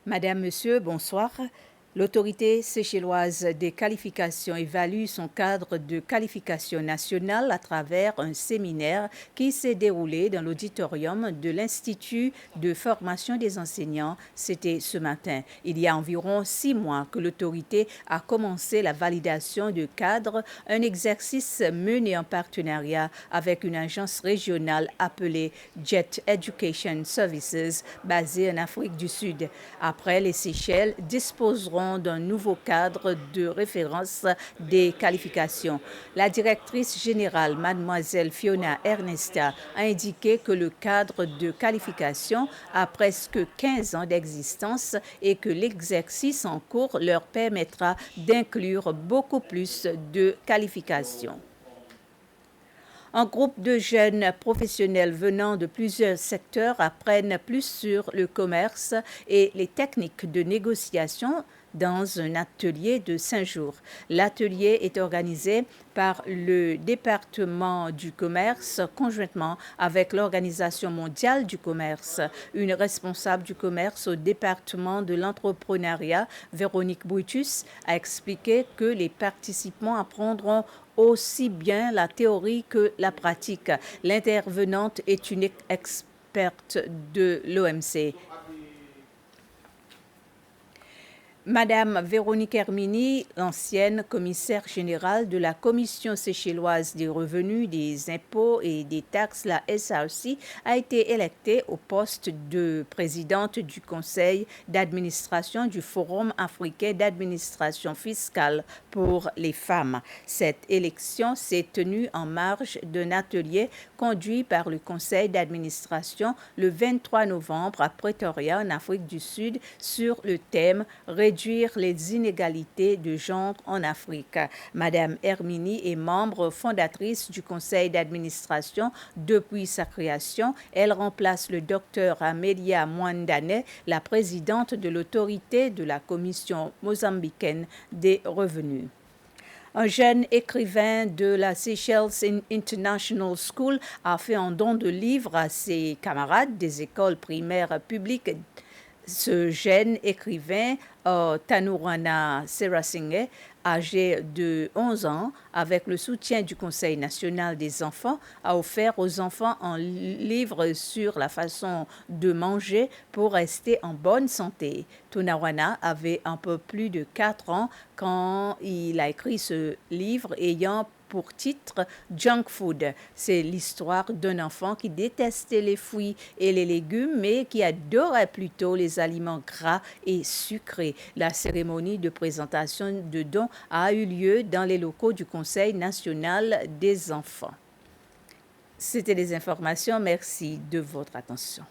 Madame, Monsieur, bonsoir. L'autorité séchelloise des qualifications évalue son cadre de qualification nationale à travers un séminaire qui s'est déroulé dans l'auditorium de l'Institut de formation des enseignants. C'était ce matin. Il y a environ 6 mois que l'autorité a commencé la validation de cadre, un exercice mené en partenariat avec une agence régionale appelée Jet Education Services basée en Afrique du Sud. Après, les Seychelles disposeront d'un nouveau cadre de référence des qualifications. La directrice générale, mademoiselle Fiona Ernesta, a indiqué que le cadre de qualification a presque 15 ans d'existence et que l'exercice en cours leur permettra d'inclure beaucoup plus de qualifications. Un groupe de jeunes professionnels venant de plusieurs secteurs apprennent plus sur le commerce et les techniques de négociation dans un atelier de 5 jours. L'atelier est organisé par le département du commerce conjointement avec l'Organisation mondiale du commerce. Une responsable du commerce au département de l'entrepreneuriat, Véronique Brutus, a expliqué que les participants apprendront aussi bien la théorie que la pratique. L'intervenante est une experte de l'OMC. Madame Véronique Hermini, l'ancienne commissaire générale de la Commission séchelloise des revenus, des impôts et des taxes, la SRC, a été électée au poste de présidente du conseil d'administration du Forum africain d'administration fiscale pour les femmes. Cette élection s'est tenue en marge d'un atelier conduit par le conseil d'administration le 23 novembre à Pretoria, en Afrique du Sud, sur le thème « Réduire les inégalités de genre en Afrique ». Madame Hermini est membre fondatrice du conseil d'administration depuis sa création. Elle remplace le docteur Amelia Mwandane, la présidente de l'autorité de la Commission mozambicaine des revenus. Un jeune écrivain de la Seychelles International School a fait un don de livres à ses camarades des écoles primaires publiques. Ce jeune écrivain, Tanurana Serasinghe, âgé de 11 ans, avec le soutien du Conseil national des enfants, a offert aux enfants un livre sur la façon de manger pour rester en bonne santé. Tanurana avait un peu plus de 4 ans quand il a écrit ce livre ayant pour titre Junk Food. C'est l'histoire d'un enfant qui détestait les fruits et les légumes, mais qui adorait plutôt les aliments gras et sucrés. La cérémonie de présentation de dons a eu lieu dans les locaux du Conseil national des enfants. C'était les informations. Merci de votre attention.